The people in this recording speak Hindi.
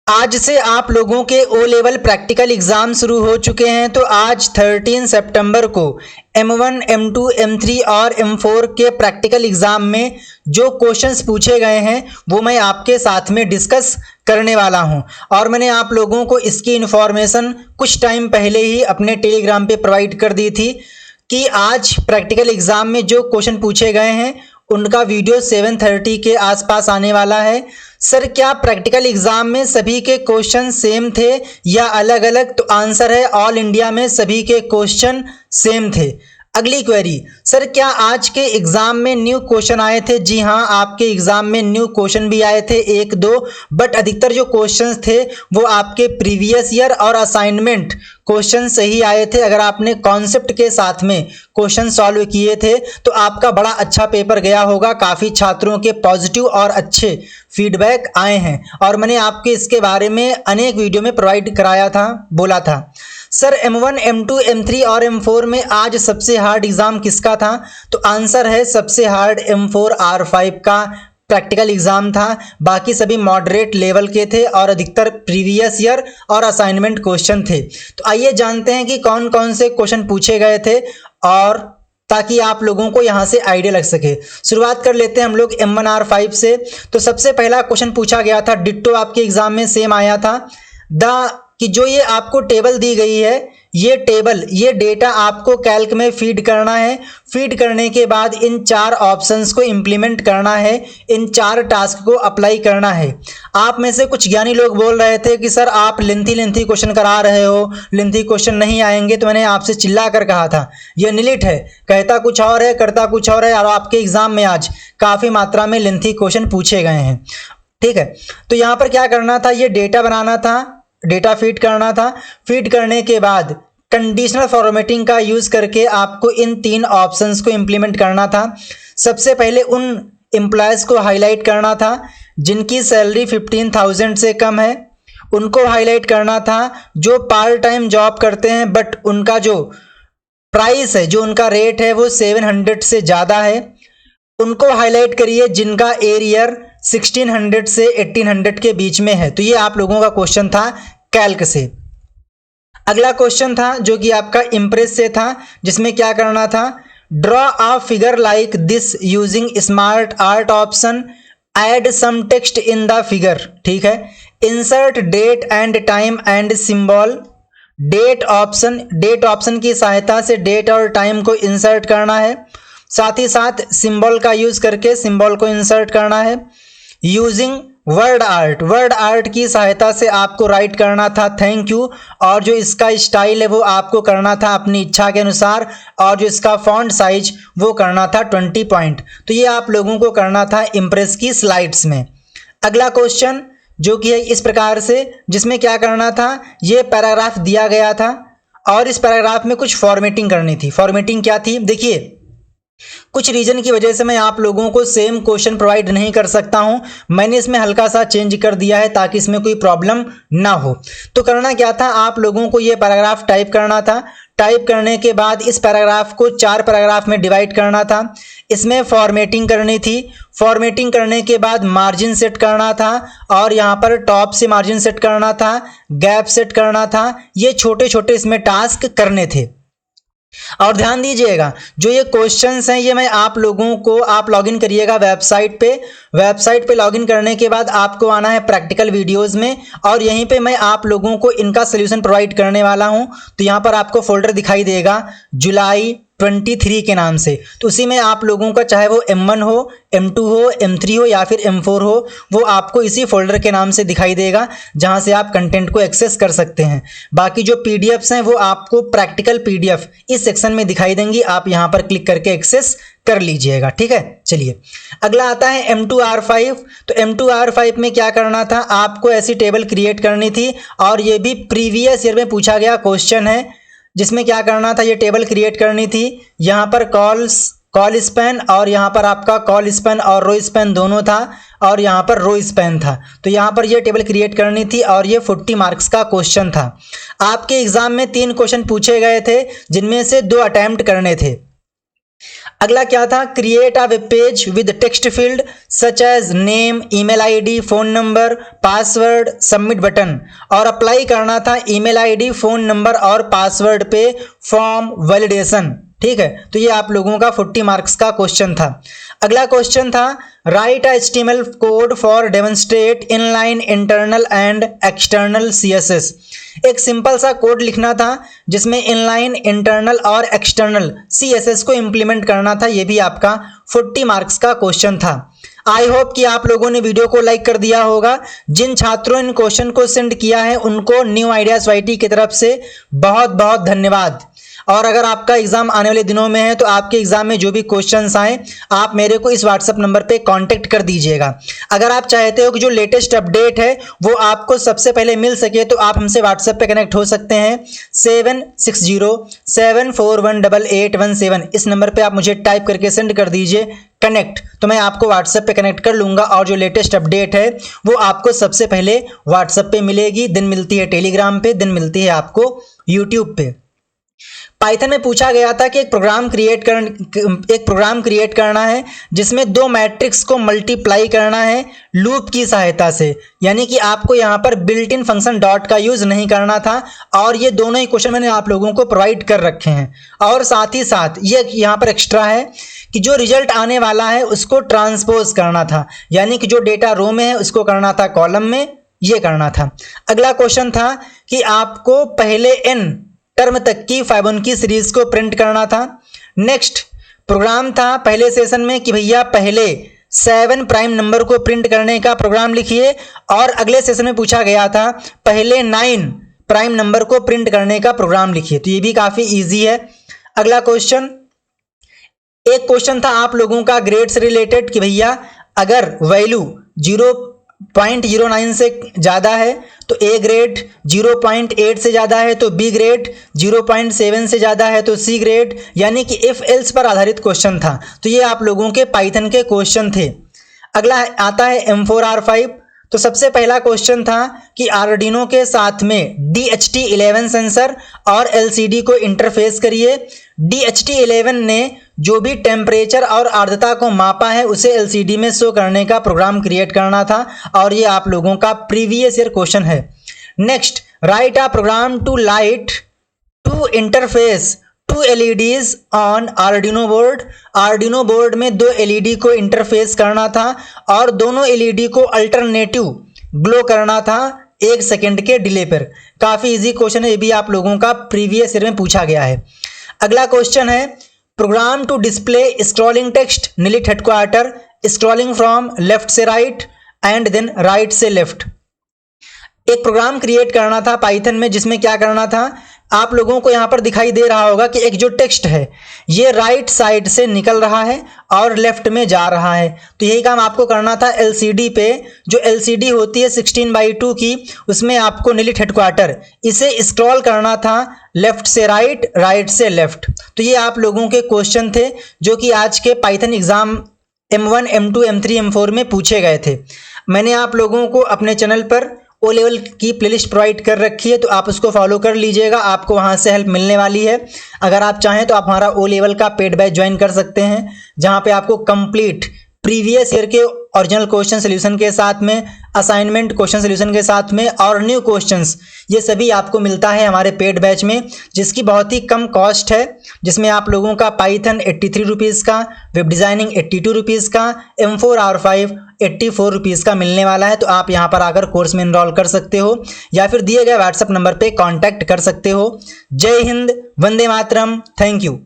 आज से आप लोगों के ओ लेवल प्रैक्टिकल एग्ज़ाम शुरू हो चुके हैं। तो आज 13 सितंबर को M1, M2, M3 और M4 के प्रैक्टिकल एग्ज़ाम में जो क्वेश्चंस पूछे गए हैं वो मैं आपके साथ में डिस्कस करने वाला हूं। और मैंने आप लोगों को इसकी इन्फॉर्मेशन कुछ टाइम पहले ही अपने टेलीग्राम पे प्रोवाइड कर दी थी कि आज प्रैक्टिकल एग्ज़ाम में जो क्वेश्चन पूछे गए हैं उनका वीडियो 7:30 के आसपास आने वाला है। सर क्या प्रैक्टिकल एग्जाम में सभी के क्वेश्चन सेम थे या अलग अलग? तो आंसर है ऑल इंडिया में सभी के क्वेश्चन सेम थे। अगली क्वेरी, सर क्या आज के एग्जाम में न्यू क्वेश्चन आए थे? जी हाँ, आपके एग्जाम में न्यू क्वेश्चन भी आए थे, एक दो, बट अधिकतर जो क्वेश्चंस थे वो आपके प्रीवियस ईयर और असाइनमेंट क्वेश्चन सही आए थे। अगर आपने कॉन्सेप्ट के साथ में क्वेश्चन सॉल्व किए थे तो आपका बड़ा अच्छा पेपर गया होगा। काफ़ी छात्रों के पॉजिटिव और अच्छे फीडबैक आए हैं और मैंने आपके इसके बारे में अनेक वीडियो में प्रोवाइड कराया था, बोला था। सर M1, M2, M3 और M4 में आज सबसे हार्ड एग्ज़ाम किसका था? तो आंसर है सबसे हार्ड M4 R5 का प्रैक्टिकल एग्जाम था। बाकी सभी मॉडरेट लेवल के थे और अधिकतर प्रीवियस ईयर और असाइनमेंट क्वेश्चन थे। तो आइए जानते हैं कि कौन कौन से क्वेश्चन पूछे गए थे और ताकि आप लोगों को यहाँ से आइडिया लग सके। शुरुआत कर लेते हैं हम लोग M1 R5 से। तो सबसे पहला क्वेश्चन पूछा गया था, डिट्टो आपके एग्जाम में सेम आया था, कि जो ये आपको टेबल दी गई है, ये टेबल, ये डेटा आपको कैल्क में फीड करना है। फीड करने के बाद इन चार ऑप्शंस को इंप्लीमेंट करना है, इन चार टास्क को अप्लाई करना है। आप में से कुछ ज्ञानी लोग बोल रहे थे कि सर आप लेंथी क्वेश्चन करा रहे हो, लेंथी क्वेश्चन नहीं आएंगे। तो मैंने आपसे चिल्ला कर कहा था ये निलिट है, कहता कुछ और है करता कुछ और है, और आपके एग्जाम में आज काफ़ी मात्रा में लेंथी क्वेश्चन पूछे गए हैं। ठीक है, तो यहाँ पर क्या करना था, ये डेटा बनाना था, डेटा फीड करना था। फीड करने के बाद कंडीशनल फॉर्मेटिंग का यूज़ करके आपको इन तीन ऑप्शंस को इंप्लीमेंट करना था। सबसे पहले उन एम्प्लॉयज़ को हाईलाइट करना था जिनकी सैलरी 15,000 से कम है, उनको हाईलाइट करना था जो पार्ट टाइम जॉब करते हैं बट उनका जो प्राइस है, जो उनका रेट है वो 700 से ज़्यादा है, उनको हाईलाइट करिए जिनका एरियर 1600 से 1800 के बीच में है। तो ये आप लोगों का क्वेश्चन था कैल्क से। अगला क्वेश्चन था जो कि आपका इम्प्रेस से था, जिसमें क्या करना था, draw a figure like this using smart art option, add some text in the figure. ठीक है, insert date and time and symbol. Date option की सहायता से डेट और टाइम को इंसर्ट करना है, साथ ही साथ सिंबल का यूज करके सिंबल को इंसर्ट करना है। यूजिंग वर्ड आर्ट की सहायता से आपको राइट करना था थैंक यू, और जो इसका स्टाइल है वो आपको करना था अपनी इच्छा के अनुसार, और जो इसका फॉन्ट साइज वो करना था 20 पॉइंट। तो ये आप लोगों को करना था इम्प्रेस की स्लाइड्स में। अगला क्वेश्चन जो कि है इस प्रकार से, जिसमें क्या करना था, ये पैराग्राफ दिया गया था और इस पैराग्राफ में कुछ फॉर्मेटिंग करनी थी। फॉर्मेटिंग क्या थी, देखिए कुछ रीजन की वजह से मैं आप लोगों को सेम क्वेश्चन प्रोवाइड नहीं कर सकता हूं, मैंने इसमें हल्का सा चेंज कर दिया है ताकि इसमें कोई प्रॉब्लम ना हो। तो करना क्या था, आप लोगों को ये पैराग्राफ टाइप करना था। टाइप करने के बाद इस पैराग्राफ को 4 पैराग्राफ में डिवाइड करना था। इसमें फॉर्मेटिंग करनी थी। फॉर्मेटिंग करने के बाद मार्जिन सेट करना था और यहाँ पर टॉप से मार्जिन सेट करना था, गैप सेट करना था। ये छोटे छोटे इसमें टास्क करने थे। और ध्यान दीजिएगा जो ये क्वेश्चंस हैं ये मैं आप लोगों को, आप लॉगिन करिएगा वेबसाइट पे लॉगिन करने के बाद आपको आना है प्रैक्टिकल वीडियोस में, और यहीं पे मैं आप लोगों को इनका सोल्यूशन प्रोवाइड करने वाला हूं। तो यहाँ पर आपको फोल्डर दिखाई देगा जुलाई 23 के नाम से, तो उसी में आप लोगों का चाहे वो M1 हो, M2 हो, M3 हो या फिर M4 हो, वो आपको इसी फोल्डर के नाम से दिखाई देगा जहां से आप कंटेंट को एक्सेस कर सकते हैं। बाकी जो PDFs हैं वो आपको प्रैक्टिकल PDF इस सेक्शन में दिखाई देंगी, आप यहां पर क्लिक करके एक्सेस कर लीजिएगा। ठीक है, चलिए अगला आता है M2 R5। तो M2 R5 में क्या करना था, आपको ऐसी टेबल क्रिएट करनी थी और ये भी प्रीवियस ईयर में पूछा गया क्वेश्चन है, जिसमें क्या करना था, ये टेबल क्रिएट करनी थी। यहाँ पर कॉल स्पैन और यहाँ पर आपका कॉल स्पैन और रो स्पैन दोनों था, और यहाँ पर रो स्पैन था। तो यहाँ पर ये टेबल क्रिएट करनी थी और ये 40 मार्क्स का क्वेश्चन था। आपके एग्जाम में 3 क्वेश्चन पूछे गए थे जिनमें से 2 अटेम्प्ट करने थे। अगला क्या था, create a web page with text field such as name, email ID, phone number, password, submit button, और अप्लाई करना था ईमेल आईडी, फोन नंबर और पासवर्ड पे फॉर्म वैलिडेशन। ठीक है, तो ये आप लोगों का 40 मार्क्स का क्वेश्चन था। अगला क्वेश्चन था, right a HTML code for demonstrate inline internal and external CSS। एक सिंपल सा कोड लिखना था जिसमें इनलाइन, इंटरनल और एक्सटर्नल CSS को इम्प्लीमेंट करना था। ये भी आपका 40 मार्क्स का क्वेश्चन था। आई होप कि आप लोगों ने वीडियो को लाइक कर दिया होगा। जिन छात्रों ने क्वेश्चन को सेंड किया है उनको न्यू आइडियाज YT की तरफ से बहुत बहुत धन्यवाद। और अगर आपका एग्जाम आने वाले दिनों में है तो आपके एग्जाम में जो भी क्वेश्चंस आए आप मेरे को इस व्हाट्सएप नंबर पे कांटेक्ट कर दीजिएगा। अगर आप चाहते हो कि जो लेटेस्ट अपडेट है वो आपको सबसे पहले मिल सके तो आप हमसे व्हाट्सएप पे कनेक्ट हो सकते हैं 7607418817। इस नंबर पे आप मुझे टाइप करके सेंड कर दीजिए कनेक्ट, तो मैं आपको व्हाट्सएप पे कनेक्ट कर लूँगा और जो लेटेस्ट अपडेट है वो आपको सबसे पहले व्हाट्सएप पे मिलेगी। दिन मिलती है टेलीग्राम पे, दिन मिलती है आपको यूट्यूब पे। पाइथन में पूछा गया था कि एक प्रोग्राम क्रिएट करना है जिसमें दो मैट्रिक्स को मल्टीप्लाई करना है लूप की सहायता से, यानी कि आपको यहाँ पर बिल्ट इन फंक्शन डॉट का यूज नहीं करना था। और ये दोनों ही क्वेश्चन मैंने आप लोगों को प्रोवाइड कर रखे हैं। और साथ ही साथ ये यहाँ पर एक्स्ट्रा है कि जो रिजल्ट आने वाला है उसको ट्रांसपोज करना था, यानी कि जो डेटा रो में है उसको करना था कॉलम में, ये करना था। अगला क्वेश्चन था कि आपको पहले n टर्म तक की फाइबोनाची सीरीज को प्रिंट करना था। नेक्स्ट प्रोग्राम था पहले सेशन में कि भैया पहले 7 प्राइम नंबर को प्रिंट करने का प्रोग्राम लिखिए, और अगले सेशन में पूछा गया था पहले 9 प्राइम नंबर को प्रिंट करने का प्रोग्राम लिखिए। तो ये भी काफ़ी इजी है। अगला क्वेश्चन, एक क्वेश्चन था आप लोगों का ग्रेड से रिलेटेड कि भैया अगर वैल्यू 0.09 से ज़्यादा है तो A ग्रेड, 0.8 से ज़्यादा है तो B ग्रेड, 0.7 से ज़्यादा है तो C ग्रेड, यानी कि इफ एल्स पर आधारित क्वेश्चन था। तो ये आप लोगों के पाइथन के क्वेश्चन थे। अगला आता है M4R5। तो सबसे पहला क्वेश्चन था कि आर्डिनो के साथ में DHT11 सेंसर और LCD को इंटरफेस करिए। DHT11 ने जो भी टेम्परेचर और आर्द्रता को मापा है उसे LCD में शो करने का प्रोग्राम क्रिएट करना था, और ये आप लोगों का प्रीवियस ईयर क्वेश्चन है। Next, write a program to light to interface 2 LEDs on Arduino board. Arduino board में 2 LED को इंटरफेस करना था और दोनों LED को अल्टरनेटिव ग्लो करना था 1 सेकेंड के डिले पर। काफ़ी इजी क्वेश्चन है, ये भी आप लोगों का प्रीवियस ईयर में पूछा गया है। अगला क्वेश्चन है, program to display scrolling text NIELIT headquarter scrolling from left से राइट एंड देन राइट से लेफ्ट। एक प्रोग्राम क्रिएट करना था पाइथन में जिसमें क्या करना था, आप लोगों को यहाँ पर दिखाई दे रहा होगा कि एक जो टेक्स्ट है ये राइट साइड से निकल रहा है और लेफ्ट में जा रहा है। तो यही काम आपको करना था LCD पे। जो LCD होती है 16:2 की, उसमें आपको निलिट हेडक्वार्टर इसे स्क्रॉल करना था लेफ्ट से राइट, राइट से लेफ्ट। तो ये आप लोगों के क्वेश्चन थे जो कि आज के Python exam M1, M2, M3, M4 में पूछे गए थे। मैंने आप लोगों को अपने चैनल पर O लेवल की प्लेलिस्ट प्रोवाइड कर रखी है, तो आप उसको फॉलो कर लीजिएगा, आपको वहाँ से हेल्प मिलने वाली है। अगर आप चाहें तो आप हमारा O लेवल का पेड बैच ज्वाइन कर सकते हैं, जहाँ पे आपको कंप्लीट प्रीवियस ईयर के ओरिजिनल क्वेश्चन सोल्यूशन के साथ में, असाइनमेंट क्वेश्चन सोल्यूशन के साथ में और न्यू क्वेश्चंस, ये सभी आपको मिलता है हमारे पेड बैच में, जिसकी बहुत ही कम कॉस्ट है। जिसमें आप लोगों का पाइथन 83 रुपीज़ का, वेब डिज़ाइनिंग 82 रुपीज़ का, M4R5 84 रुपीज़ का मिलने वाला है। तो आप यहाँ पर आकर कोर्स में इनरोल कर सकते हो या फिर दिए गए व्हाट्सएप नंबर पर कॉन्टैक्ट कर सकते हो। जय हिंद, वंदे मातरम, थैंक यू।